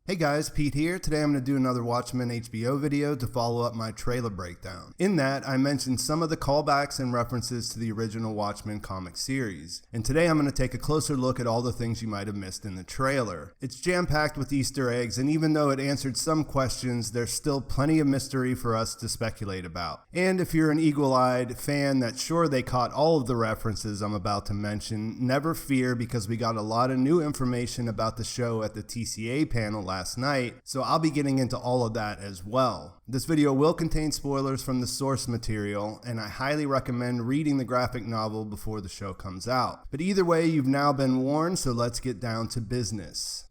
Hey guys, Pete here. Today I'm going to do another Watchmen HBO video to follow up my trailer breakdown. In that, I mentioned some of the callbacks and references to the original Watchmen comic series. And today I'm going to take a closer look at all the things you might have missed in the trailer. It's jam-packed with Easter eggs, and even though it answered some questions, there's still plenty of mystery for us to speculate about. And if you're an eagle-eyed fan that's sure they caught all of the references I'm about to mention, never fear, because we got a lot of new information about the show at the TCA panel last night, so I'll be getting into all of that as well. This video will contain spoilers from the source material, and I highly recommend reading the graphic novel before the show comes out. But either way, you've now been warned, so let's get down to business.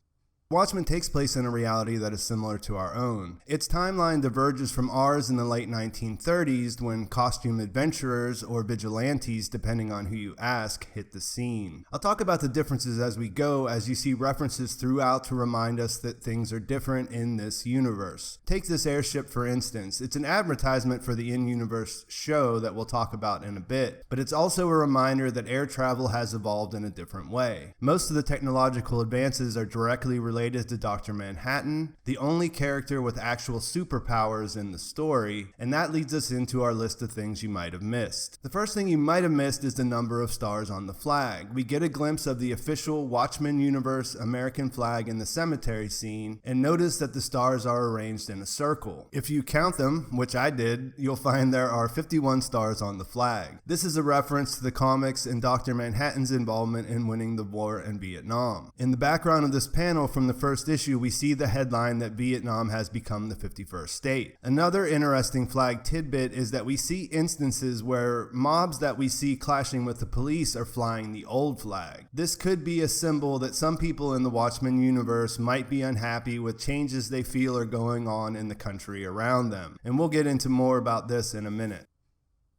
Watchmen takes place in a reality that is similar to our own. Its timeline diverges from ours in the late 1930s when costume adventurers, or vigilantes depending on who you ask, hit the scene. I'll talk about the differences as we go, as you see references throughout to remind us that things are different in this universe. Take this airship for instance. It's an advertisement for the in-universe show that we'll talk about in a bit, but it's also a reminder that air travel has evolved in a different way. Most of the technological advances are directly related to Dr. Manhattan, the only character with actual superpowers in the story, and that leads us into our list of things you might have missed. The first thing you might have missed is the number of stars on the flag. We get a glimpse of the official Watchmen Universe American flag in the cemetery scene, and notice that the stars are arranged in a circle. If you count them, which I did, you'll find there are 51 stars on the flag. This is a reference to the comics and Dr. Manhattan's involvement in winning the war in Vietnam. In the background of this panel from the first issue, we see the headline that Vietnam has become the 51st state. Another interesting flag tidbit is that we see instances where mobs that we see clashing with the police are flying the old flag. This could be a symbol that some people in the Watchmen universe might be unhappy with changes they feel are going on in the country around them. And we'll get into more about this in a minute.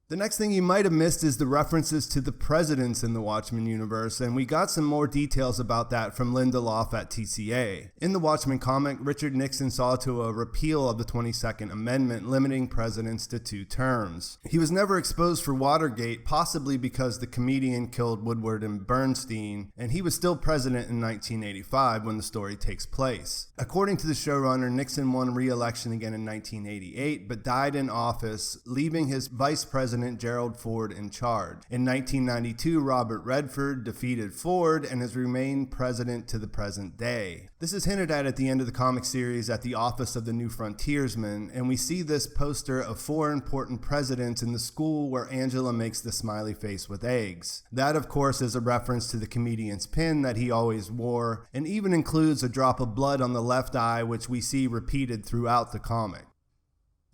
The next thing you might have missed is the references to the presidents in the Watchmen universe, and we got some more details about that from Lindelof at TCA. In the Watchmen comic, Richard Nixon saw to a repeal of the 22nd Amendment limiting presidents to 2 terms. He was never exposed for Watergate, possibly because the comedian killed Woodward and Bernstein, and he was still president in 1985 when the story takes place. According to the showrunner, Nixon won re-election again in 1988, but died in office, leaving his vice president Gerald Ford in charge. In 1992, Robert Redford defeated Ford and has remained president to the present day. This is hinted at the end of the comic series at the office of the New Frontiersman, and we see this poster of 4 important presidents in the school where Angela makes the smiley face with eggs. That, of course, is a reference to the comedian's pin that he always wore, and even includes a drop of blood on the left eye, which we see repeated throughout the comic.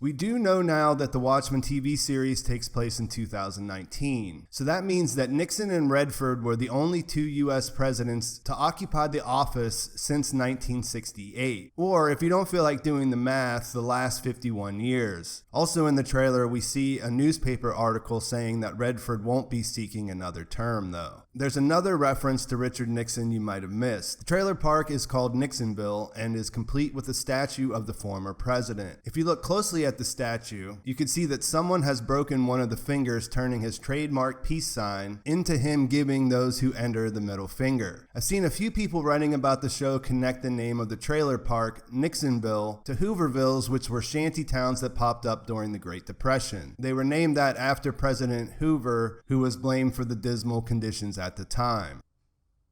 We do know now that the Watchmen TV series takes place in 2019, so that means that Nixon and Redford were the only 2 US presidents to occupy the office since 1968, or if you don't feel like doing the math, the last 51 years. Also in the trailer, we see a newspaper article saying that Redford won't be seeking another term though. There's another reference to Richard Nixon you might have missed. The trailer park is called Nixon Bill and is complete with a statue of the former president. If you look closely at the statue, you can see that someone has broken one of the fingers, turning his trademark peace sign into him giving those who enter the middle finger. I've seen a few people writing about the show connect the name of the trailer park, Nixonville, to Hoovervilles, which were shanty towns that popped up during the Great Depression. They were named that after President Hoover, who was blamed for the dismal conditions at the time.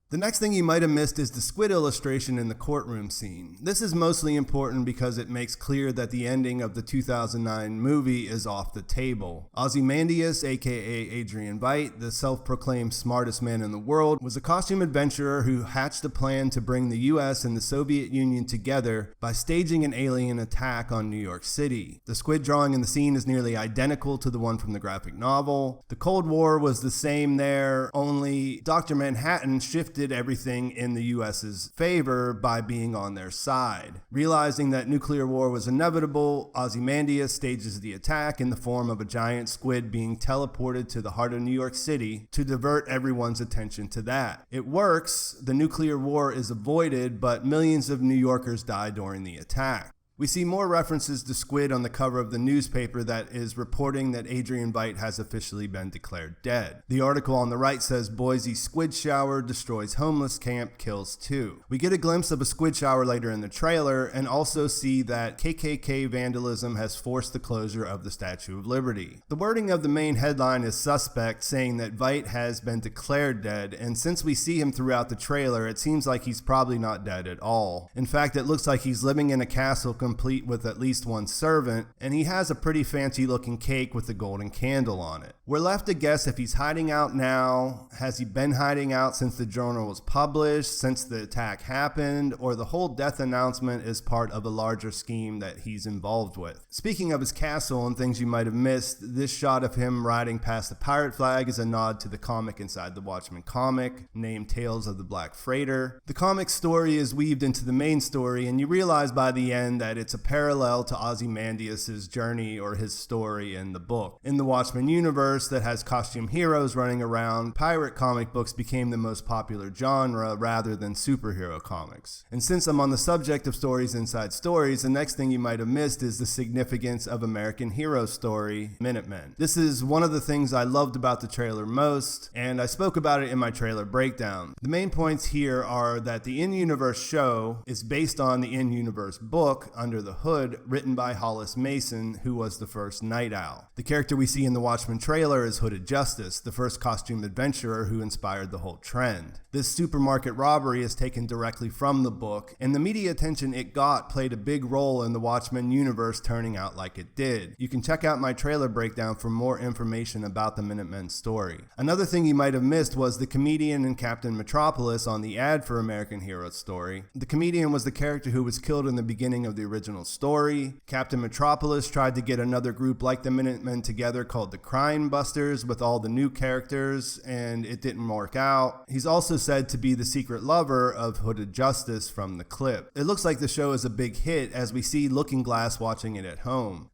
The next thing you might have missed is the Squid illustration in the courtroom scene. This is mostly important because it makes clear that the ending of the 2009 movie is off the table. Ozymandias, aka Adrian Veidt, the self-proclaimed smartest man in the world, was a costume adventurer who hatched a plan to bring the US and the Soviet Union together by staging an alien attack on New York City. The Squid drawing in the scene is nearly identical to the one from the graphic novel. The Cold War was the same there, only Dr. Manhattan shifted everything in the US's favor by being on their side. Realizing that nuclear war was inevitable, Ozymandias stages the attack in the form of a giant squid being teleported to the heart of New York City to divert everyone's attention to that. It works, the nuclear war is avoided, but millions of New Yorkers die during the attack. We see more references to Squid on the cover of the newspaper that is reporting that Adrian Veidt has officially been declared dead. The article on the right says Boise Squid Shower destroys homeless camp, kills 2. We get a glimpse of a squid shower later in the trailer and also see that KKK vandalism has forced the closure of the Statue of Liberty. The wording of the main headline is suspect, saying that Veidt has been declared dead, and since we see him throughout the trailer, it seems like he's probably not dead at all. In fact, it looks like he's living in a castle complete with at least one servant, and he has a pretty fancy looking cake with a golden candle on it. We're left to guess if he's hiding out now, has he been hiding out since the journal was published, since the attack happened, or the whole death announcement is part of a larger scheme that he's involved with. Speaking of his castle and things you might have missed, this shot of him riding past the pirate flag is a nod to the comic inside the Watchmen comic, named Tales of the Black Freighter. The comic story is weaved into the main story, and you realize by the end that it's a parallel to Ozymandias' journey or his story in the book. In the Watchmen universe that has costume heroes running around, pirate comic books became the most popular genre rather than superhero comics. And since I'm on the subject of stories inside stories, the next thing you might have missed is the significance of American Hero story, Minutemen. This is one of the things I loved about the trailer most, and I spoke about it in my trailer breakdown. The main points here are that the in-universe show is based on the in-universe book, Under the Hood, written by Hollis Mason, who was the first Nite Owl. The character we see in the Watchmen trailer is Hooded Justice, the first costumed adventurer who inspired the whole trend. This supermarket robbery is taken directly from the book, and the media attention it got played a big role in the Watchmen universe turning out like it did. You can check out my trailer breakdown for more information about the Minutemen story. Another thing you might have missed was the comedian and Captain Metropolis on the ad for American Hero story. The comedian was the character who was killed in the beginning of the original story. Captain Metropolis tried to get another group like the Minutemen together called the Crime Busters with all the new characters, and it didn't work out. He's also said to be the secret lover of Hooded Justice from the clip. It looks like the show is a big hit as we see Looking Glass watching it at home.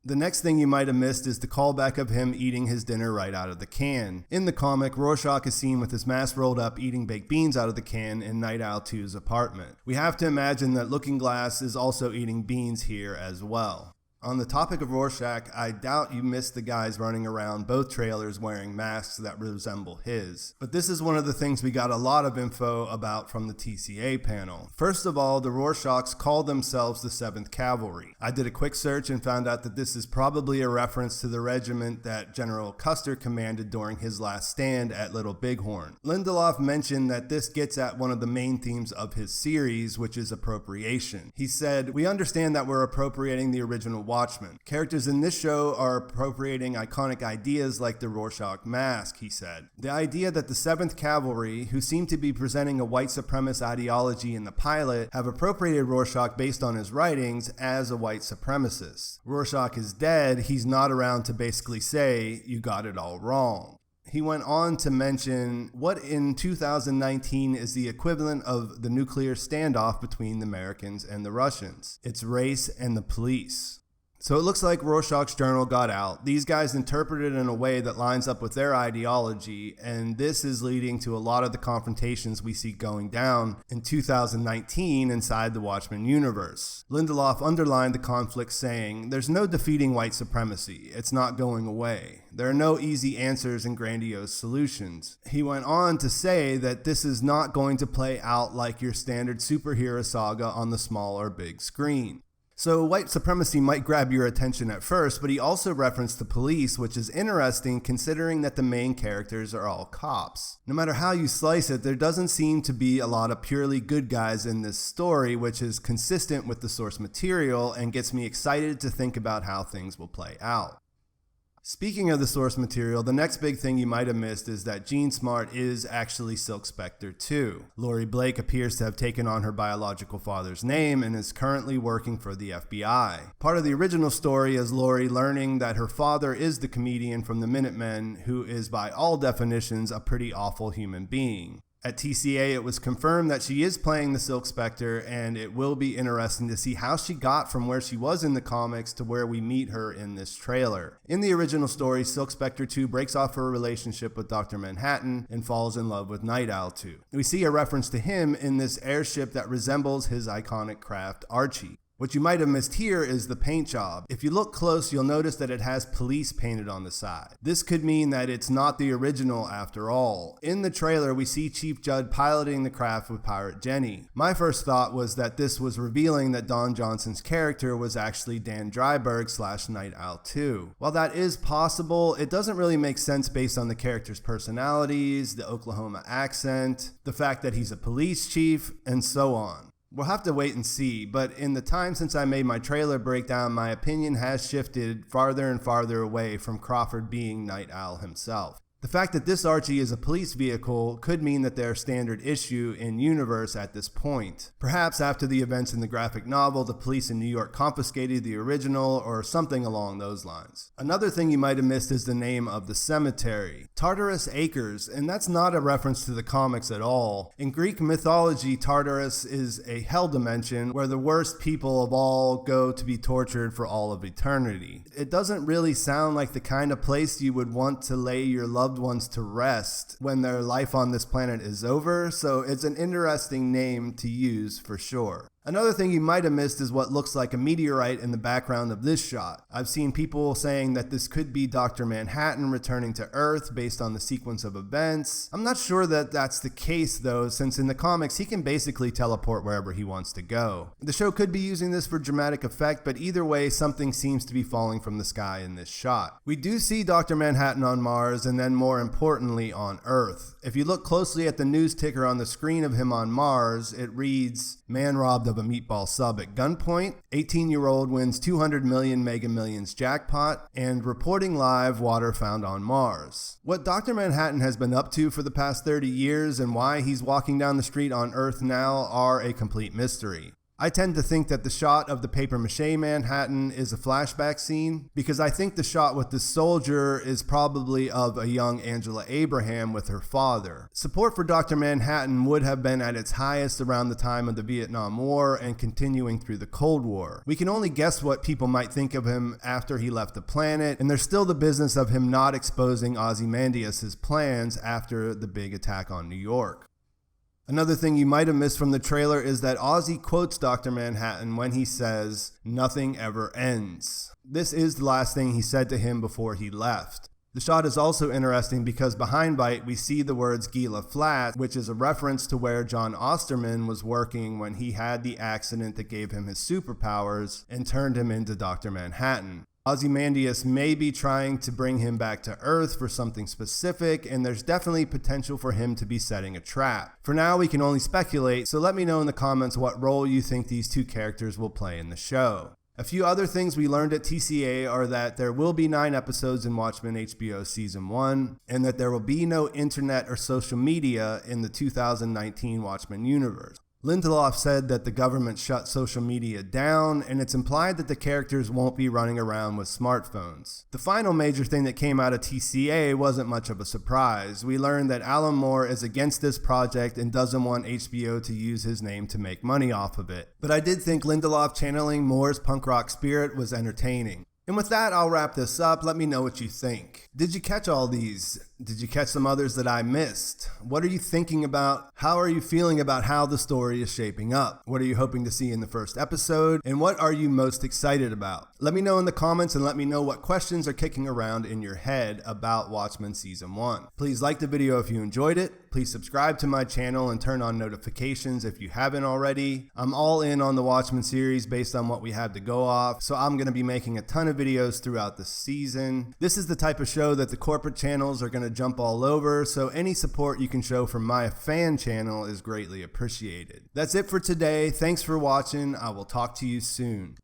The next thing you might have missed is the callback of him eating his dinner right out of the can. In the comic, Rorschach is seen with his mask rolled up eating baked beans out of the can in Nite Owl 2's apartment. We have to imagine that Looking Glass is also eating beans here as well. On the topic of Rorschach, I doubt you missed the guys running around both trailers wearing masks that resemble his. But this is one of the things we got a lot of info about from the TCA panel. First of all, the Rorschachs call themselves the 7th Cavalry. I did a quick search and found out that this is probably a reference to the regiment that General Custer commanded during his last stand at Little Bighorn. Lindelof mentioned that this gets at one of the main themes of his series, which is appropriation. He said, "We understand that we're appropriating the original Watchmen. Characters in this show are appropriating iconic ideas like the Rorschach mask," he said. The idea that the 7th Cavalry, who seem to be presenting a white supremacist ideology in the pilot, have appropriated Rorschach based on his writings as a white supremacist. Rorschach is dead, he's not around to basically say, "You got it all wrong." He went on to mention what in 2019 is the equivalent of the nuclear standoff between the Americans and the Russians. It's race and the police. So it looks like Rorschach's journal got out. These guys interpreted it in a way that lines up with their ideology, and this is leading to a lot of the confrontations we see going down in 2019 inside the Watchmen universe. Lindelof underlined the conflict, saying, "There's no defeating white supremacy. It's not going away. There are no easy answers and grandiose solutions." He went on to say that this is not going to play out like your standard superhero saga on the small or big screen. So white supremacy might grab your attention at first, but he also referenced the police, which is interesting considering that the main characters are all cops. No matter how you slice it, there doesn't seem to be a lot of purely good guys in this story, which is consistent with the source material and gets me excited to think about how things will play out. Speaking of the source material, the next big thing you might have missed is that Jean Smart is actually Silk Spectre too. Laurie Blake appears to have taken on her biological father's name and is currently working for the FBI. Part of the original story is Laurie learning that her father is the comedian from the Minutemen, who is by all definitions a pretty awful human being. At TCA, it was confirmed that she is playing the Silk Spectre, and it will be interesting to see how she got from where she was in the comics to where we meet her in this trailer. In the original story, Silk Spectre 2 breaks off her relationship with Dr. Manhattan and falls in love with Nite Owl 2. We see a reference to him in this airship that resembles his iconic craft, Archie. What you might have missed here is the paint job. If you look close, you'll notice that it has police painted on the side. This could mean that it's not the original after all. In the trailer, we see Chief Judd piloting the craft with Pirate Jenny. My first thought was that this was revealing that Don Johnson's character was actually Dan Drieberg / Nite Owl 2. While that is possible, it doesn't really make sense based on the character's personalities, the Oklahoma accent, the fact that he's a police chief, and so on. We'll have to wait and see, but in the time since I made my trailer breakdown, my opinion has shifted farther and farther away from Crawford being Nite Owl himself. The fact that this Archie is a police vehicle could mean that they're standard issue in universe at this point. Perhaps after the events in the graphic novel, the police in New York confiscated the original or something along those lines. Another thing you might have missed is the name of the cemetery, Tartarus Acres, and that's not a reference to the comics at all. In Greek mythology, Tartarus is a hell dimension where the worst people of all go to be tortured for all of eternity. It doesn't really sound like the kind of place you would want to lay your loved ones to rest when their life on this planet is over, so it's an interesting name to use for sure. Another thing you might have missed is what looks like a meteorite in the background of this shot. I've seen people saying that this could be Dr. Manhattan returning to Earth based on the sequence of events. I'm not sure that that's the case though, since in the comics he can basically teleport wherever he wants to go. The show could be using this for dramatic effect, but either way something seems to be falling from the sky in this shot. We do see Dr. Manhattan on Mars and then more importantly on Earth. If you look closely at the news ticker on the screen of him on Mars, it reads, "Man robbed of a meatball sub at gunpoint, 18-year-old wins 200 million Mega Millions jackpot, and reporting live water found on Mars." What Dr. Manhattan has been up to for the past 30 years and why he's walking down the street on Earth now are a complete mystery. I tend to think that the shot of the papier-mâché Manhattan is a flashback scene because I think the shot with the soldier is probably of a young Angela Abraham with her father. Support for Dr. Manhattan would have been at its highest around the time of the Vietnam War and continuing through the Cold War. We can only guess what people might think of him after he left the planet, and there's still the business of him not exposing Ozymandias' plans after the big attack on New York. Another thing you might have missed from the trailer is that Ozzy quotes Dr. Manhattan when he says, "Nothing ever ends." This is the last thing he said to him before he left. The shot is also interesting because behind Veidt we see the words Gila Flats, which is a reference to where John Osterman was working when he had the accident that gave him his superpowers and turned him into Dr. Manhattan. Ozymandias may be trying to bring him back to Earth for something specific, and there's definitely potential for him to be setting a trap. For now, we can only speculate, so let me know in the comments what role you think these two characters will play in the show. A few other things we learned at TCA are that there will be 9 episodes in Watchmen HBO Season 1, and that there will be no internet or social media in the 2019 Watchmen universe. Lindelof said that the government shut social media down, and it's implied that the characters won't be running around with smartphones. The final major thing that came out of TCA wasn't much of a surprise. We learned that Alan Moore is against this project and doesn't want HBO to use his name to make money off of it. But I did think Lindelof channeling Moore's punk rock spirit was entertaining. And with that, I'll wrap this up. Let me know what you think. Did you catch all these? Did you catch some others that I missed? What are you thinking about? How are you feeling about how the story is shaping up? What are you hoping to see in the first episode? And what are you most excited about? Let me know in the comments and let me know what questions are kicking around in your head about Watchmen Season 1. Please like the video if you enjoyed it. Please subscribe to my channel and turn on notifications if you haven't already. I'm all in on the Watchmen series based on what we have to go off, so I'm going to be making a ton of videos throughout the season. This is the type of show that the corporate channels are going to jump all over, so any support you can show from my fan channel is greatly appreciated. That's it for today. Thanks for watching. I will talk to you soon.